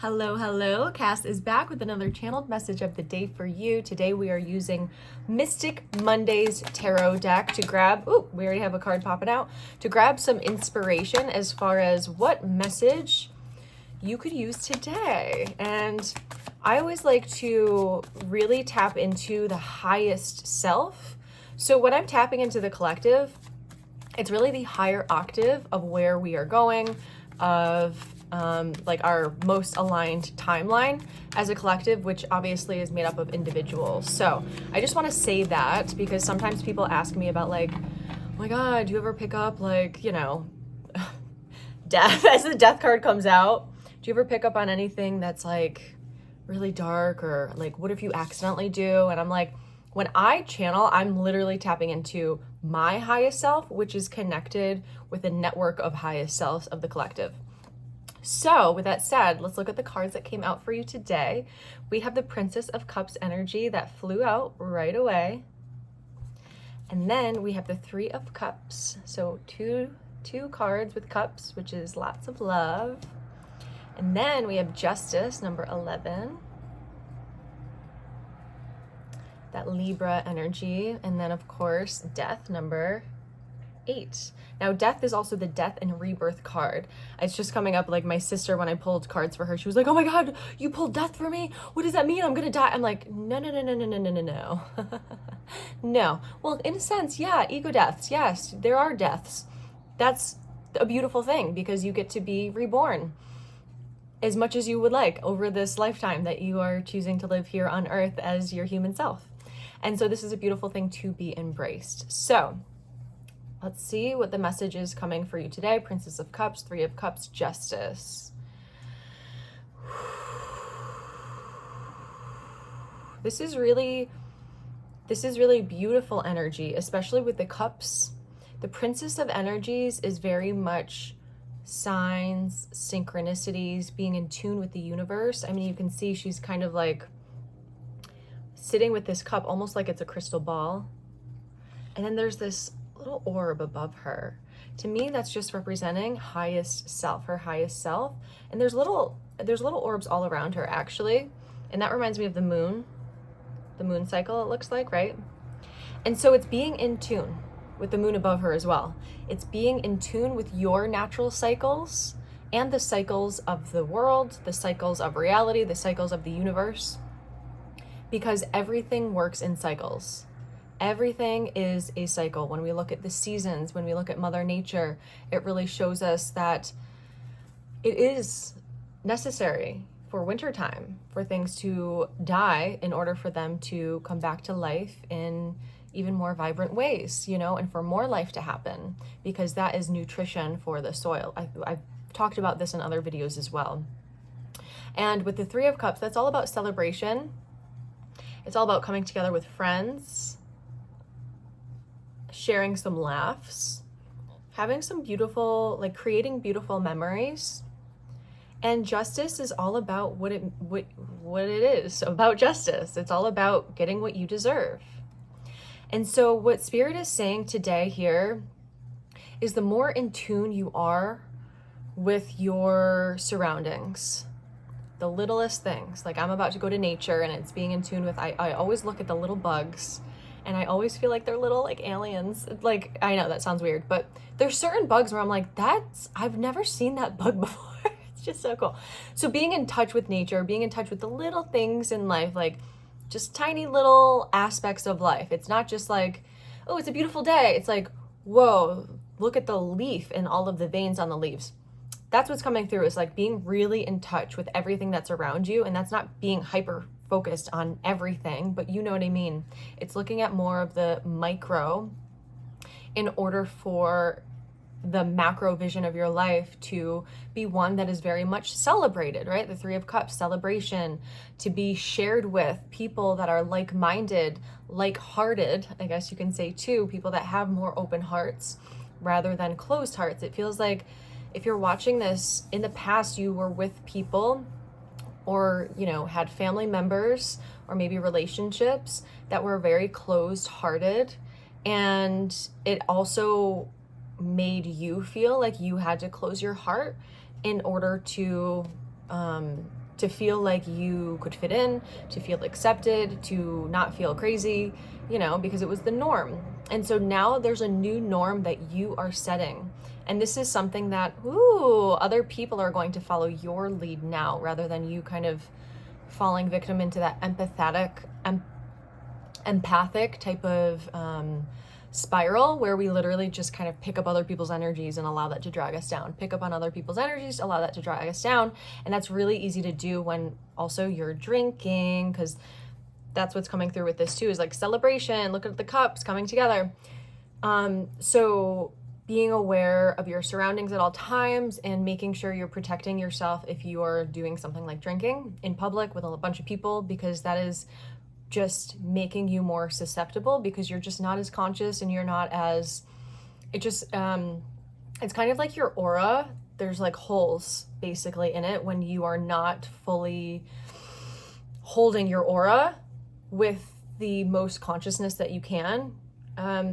Hello, hello. Cass is back with another channeled message of the day for you. Today we are using Mystic Monday's tarot deck to grab, we already have a card popping out, to grab some inspiration as far as what message you could use today. And I always like to really tap into the highest self. So when I'm tapping into the collective, it's really the higher octave of where we are going, of like our most aligned timeline as a collective, which obviously is made up of individuals. So I just want to say that because sometimes people ask me about like, oh my God, do you ever pick up like, death as the death card comes out? Do you ever pick up on anything that's like really dark, or like, what if you accidentally do? And I'm like, when I channel, I'm literally tapping into my highest self, which is connected with a network of highest selves of the collective. So with that said, let's look at the cards that came out for you today. We have the Princess of Cups energy that flew out right away. And then we have the Three of Cups. So two cards with cups, which is lots of love. And then we have Justice, number 11. That Libra energy. And then of course, Death, number 8. Now, Death is also the death and rebirth card. It's just coming up like my sister, when I pulled cards for her, she was like, oh my God, you pulled death for me? What does that mean? I'm gonna die. I'm like, no. No. Well, in a sense, yeah, ego deaths. Yes, there are deaths. That's a beautiful thing because you get to be reborn as much as you would like over this lifetime that you are choosing to live here on earth as your human self. And so this is a beautiful thing to be embraced. So let's see what the message is coming for you today. Princess of Cups, Three of Cups, Justice. This is really beautiful energy, especially with the cups. The Princess of Energies is very much signs, synchronicities, being in tune with the universe. I mean, you can see she's kind of like sitting with this cup, almost like it's a crystal ball. And then there's this little orb above her. To me, that's just representing highest self, her highest self. And there's little orbs all around her, actually. And that reminds me of the moon cycle, it looks like, right? And so it's being in tune with the moon above her as well. It's being in tune with your natural cycles and the cycles of the world, the cycles of reality, the cycles of the universe, because everything works in cycles. Everything is a cycle. When we look at the seasons, when we look at Mother Nature, it really shows us that it is necessary for wintertime for things to die in order for them to come back to life in even more vibrant ways, and for more life to happen, because that is nutrition for the soil. I've talked about this in other videos as well. And with the Three of Cups, that's all about celebration. It's all about coming together with friends, sharing some laughs, having some beautiful, like creating beautiful memories. And justice is all about what it is about justice. It's all about getting what you deserve. And so what Spirit is saying today here is the more in tune you are with your surroundings, the littlest things, like I'm about to go to nature and it's being in tune with, I always look at the little bugs and I always feel like they're little like aliens. Like, I know that sounds weird, but there's certain bugs where I'm like, I've never seen that bug before. It's just so cool. So being in touch with nature, being in touch with the little things in life, like just tiny little aspects of life. It's not just like, oh, it's a beautiful day. It's like, whoa, look at the leaf and all of the veins on the leaves. That's what's coming through, is like being really in touch with everything that's around you. And that's not being hyper focused on everything, but you know what I mean. It's looking at more of the micro in order for the macro vision of your life to be one that is very much celebrated, right? The Three of Cups, celebration, to be shared with people that are like-minded, like-hearted, I guess you can say too, people that have more open hearts rather than closed hearts. It feels like if you're watching this, in the past you were with people or, had family members or maybe relationships that were very closed-hearted, and it also made you feel like you had to close your heart in order to to feel like you could fit in, to feel accepted, to not feel crazy, you know, because it was the norm. And so now there's a new norm that you are setting. And this is something that, other people are going to follow your lead now, rather than you kind of falling victim into that empathic type of spiral where we literally just kind of pick up other people's energies and allow that to drag us down. Pick up on other people's energies, allow that to drag us down. And that's really easy to do when also you're drinking, because that's what's coming through with this too, is like celebration, look at the cups coming together. So being aware of your surroundings at all times and making sure you're protecting yourself if you are doing something like drinking in public with a bunch of people, because that is just making you more susceptible, because you're just not as conscious and you're not as, it's kind of like your aura. There's like holes basically in it when you are not fully holding your aura with the most consciousness that you can.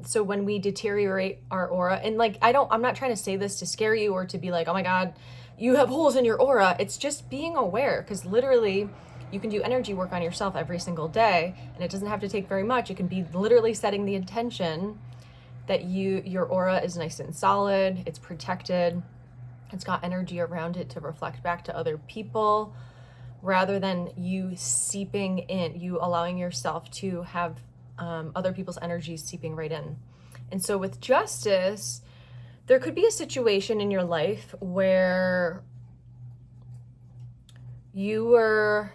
So when we deteriorate our aura, and like, I'm not trying to say this to scare you or to be like, oh my God, you have holes in your aura. It's just being aware, because literally you can do energy work on yourself every single day, and it doesn't have to take very much. It can be literally setting the intention that your aura is nice and solid, it's protected, it's got energy around it to reflect back to other people, rather than you seeping in, you allowing yourself to have other people's energies seeping right in. And so with justice, there could be a situation in your life where you were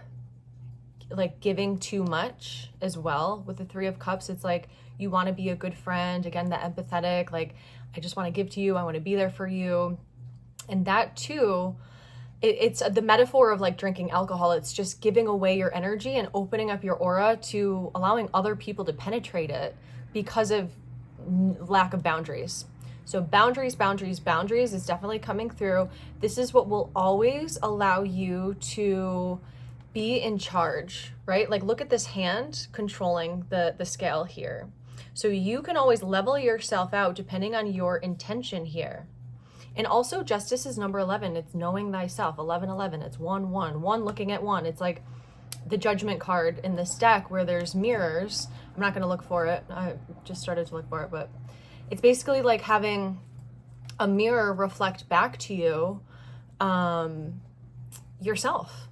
like giving too much as well. With the Three of Cups, it's like you want to be a good friend, again, the empathetic, like I just want to give to you, I want to be there for you. And that too, it's the metaphor of like drinking alcohol. It's just giving away your energy and opening up your aura to allowing other people to penetrate it because of lack of boundaries. So boundaries is definitely coming through. This is what will always allow you to be in charge, right? Like look at this hand controlling the scale here. So you can always level yourself out depending on your intention here. And also justice is number 11. It's knowing thyself. 11. It's 1 looking at 1. It's like the judgment card in this deck where there's mirrors. I'm not going to look for it. I just started to look for it, but it's basically like having a mirror reflect back to you yourself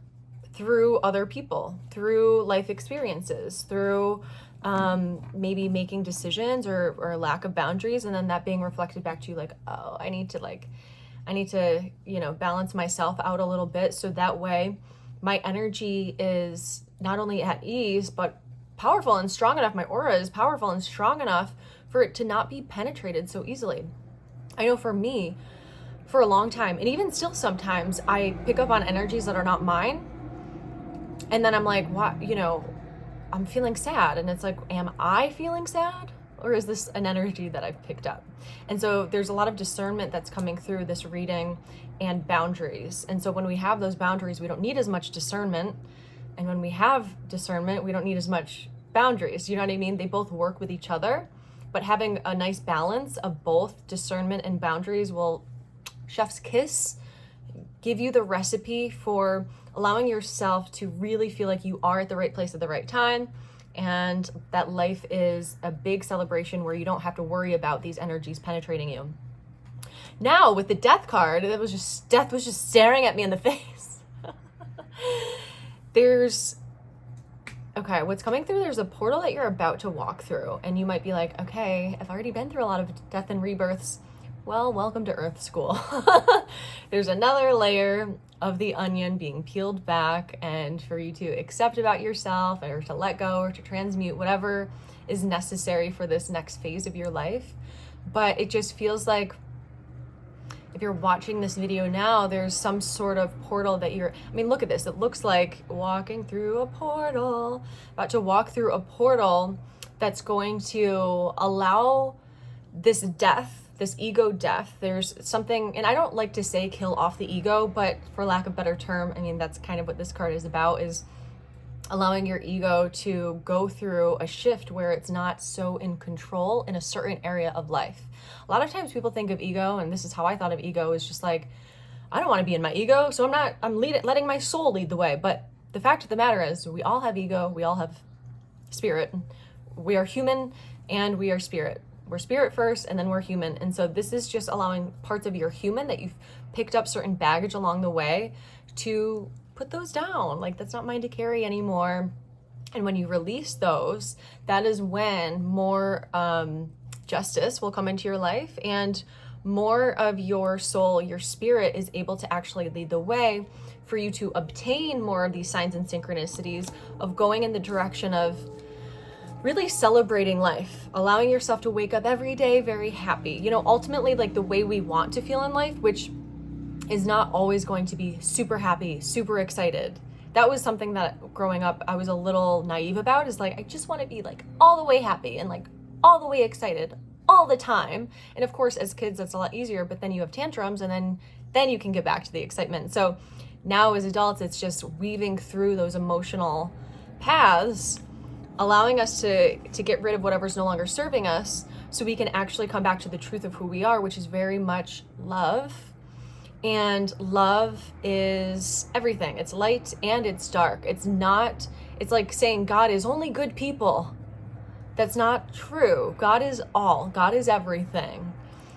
through other people, through life experiences, through maybe making decisions or lack of boundaries, and then that being reflected back to you like, oh, I need to, you know, balance myself out a little bit, so that way my energy is not only at ease, but powerful and strong enough. My aura is powerful and strong enough for it to not be penetrated so easily. I know for me, for a long time, and even still sometimes, I pick up on energies that are not mine. And then I'm like, what, you know, I'm feeling sad. And it's like, am I feeling sad? Or is this an energy that I've picked up? And so there's a lot of discernment that's coming through this reading, and boundaries. And so when we have those boundaries, we don't need as much discernment. And when we have discernment, we don't need as much boundaries. You know what I mean? They both work with each other. But having a nice balance of both discernment and boundaries will, chef's kiss, give you the recipe for allowing yourself to really feel like you are at the right place at the right time, and that life is a big celebration where you don't have to worry about these energies penetrating you. Now with the death card, death was just staring at me in the face. What's coming through, there's a portal that you're about to walk through, and you might be like, okay, I've already been through a lot of death and rebirths. Well, welcome to Earth School. There's another layer of the onion being peeled back, and for you to accept about yourself, or to let go, or to transmute whatever is necessary for this next phase of your life. But it just feels like if you're watching this video now, there's some sort of portal that look at this. It looks like walking through a portal, about to walk through a portal that's going to allow this death, this ego death. There's something, and I don't like to say kill off the ego, but for lack of a better term, that's kind of what this card is about, is allowing your ego to go through a shift where it's not so in control in a certain area of life. A lot of times people think of ego, and this is how I thought of ego, is just like, I don't want to be in my ego, so I'm letting my soul lead the way. But the fact of the matter is, we all have ego, we all have spirit. We are human and we are spirit. We're spirit first and then we're human. And so this is just allowing parts of your human that you've picked up certain baggage along the way to put those down. Like, that's not mine to carry anymore. And when you release those, that is when more justice will come into your life, and more of your soul, your spirit, is able to actually lead the way for you to obtain more of these signs and synchronicities of going in the direction of really celebrating life, allowing yourself to wake up every day very happy. You know, ultimately, like, the way we want to feel in life, which is not always going to be super happy, super excited. That was something that growing up I was a little naive about, is like, I just want to be like all the way happy and like all the way excited all the time. And of course, as kids, that's a lot easier, but then you have tantrums and then you can get back to the excitement. So now as adults, it's just weaving through those emotional paths, allowing us to get rid of whatever's no longer serving us, so we can actually come back to the truth of who we are, which is very much love. And love is everything. It's light and it's dark. It's like saying God is only good people. That's not true. God is all. God is everything.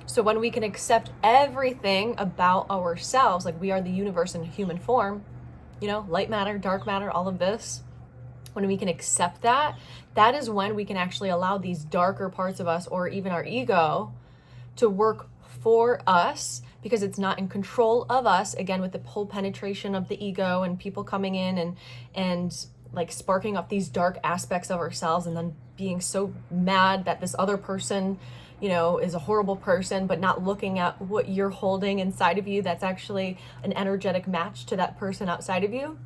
So when we can accept everything about ourselves, like we are the universe in human form, you know, light matter, dark matter, all of this, when we can accept that, that is when we can actually allow these darker parts of us, or even our ego, to work for us, because it's not in control of us. Again, with the whole penetration of the ego and people coming in and like sparking up these dark aspects of ourselves, and then being so mad that this other person, you know, is a horrible person, but not looking at what you're holding inside of you that's actually an energetic match to that person outside of you.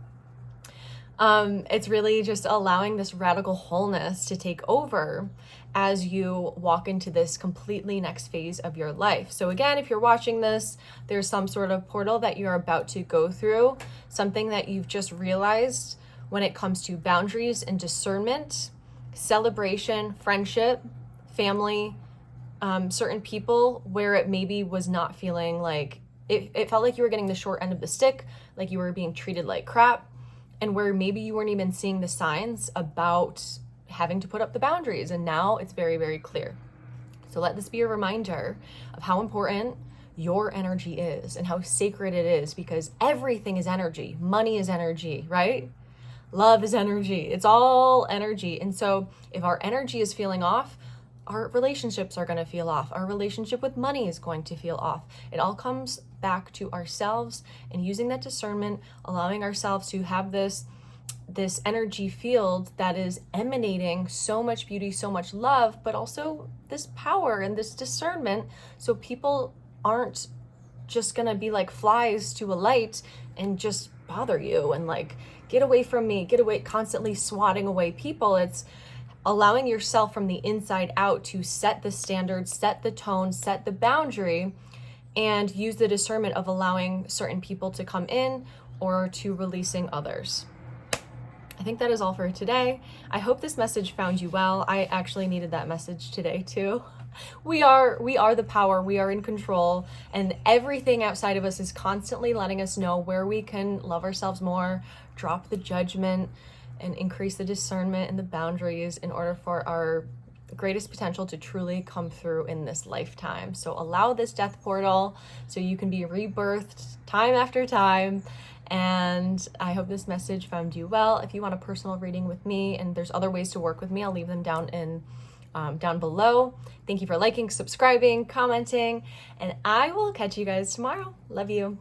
It's really just allowing this radical wholeness to take over as you walk into this completely next phase of your life. So again, if you're watching this, there's some sort of portal that you're about to go through, something that you've just realized when it comes to boundaries and discernment, celebration, friendship, family, certain people, where it maybe was not feeling like, it felt like you were getting the short end of the stick, like you were being treated like crap, and where maybe you weren't even seeing the signs about having to put up the boundaries. And now it's very, very clear. So let this be a reminder of how important your energy is and how sacred it is, because everything is energy. Money is energy, right? Love is energy. It's all energy. And so if our energy is feeling off, our relationships are going to feel off. Our relationship with money is going to feel off. It all comes back to ourselves, and using that discernment, allowing ourselves to have this energy field that is emanating so much beauty, so much love, but also this power and this discernment, so people aren't just gonna be like flies to a light and just bother you and like, get away from me, get away, constantly swatting away people. It's allowing yourself from the inside out to set the standard, set the tone, set the boundary, and use the discernment of allowing certain people to come in or to releasing others. I think that is all for today. I hope this message found you well. I actually needed that message today too. We are the power, we are in control, and everything outside of us is constantly letting us know where we can love ourselves more, drop the judgment, and increase the discernment and the boundaries in order for our greatest potential to truly come through in this lifetime. So allow this death portal so you can be rebirthed time after time. And I hope this message found you well. If you want a personal reading with me, and there's other ways to work with me, I'll leave them down below. Thank you for liking, subscribing, commenting, and I will catch you guys tomorrow. Love you.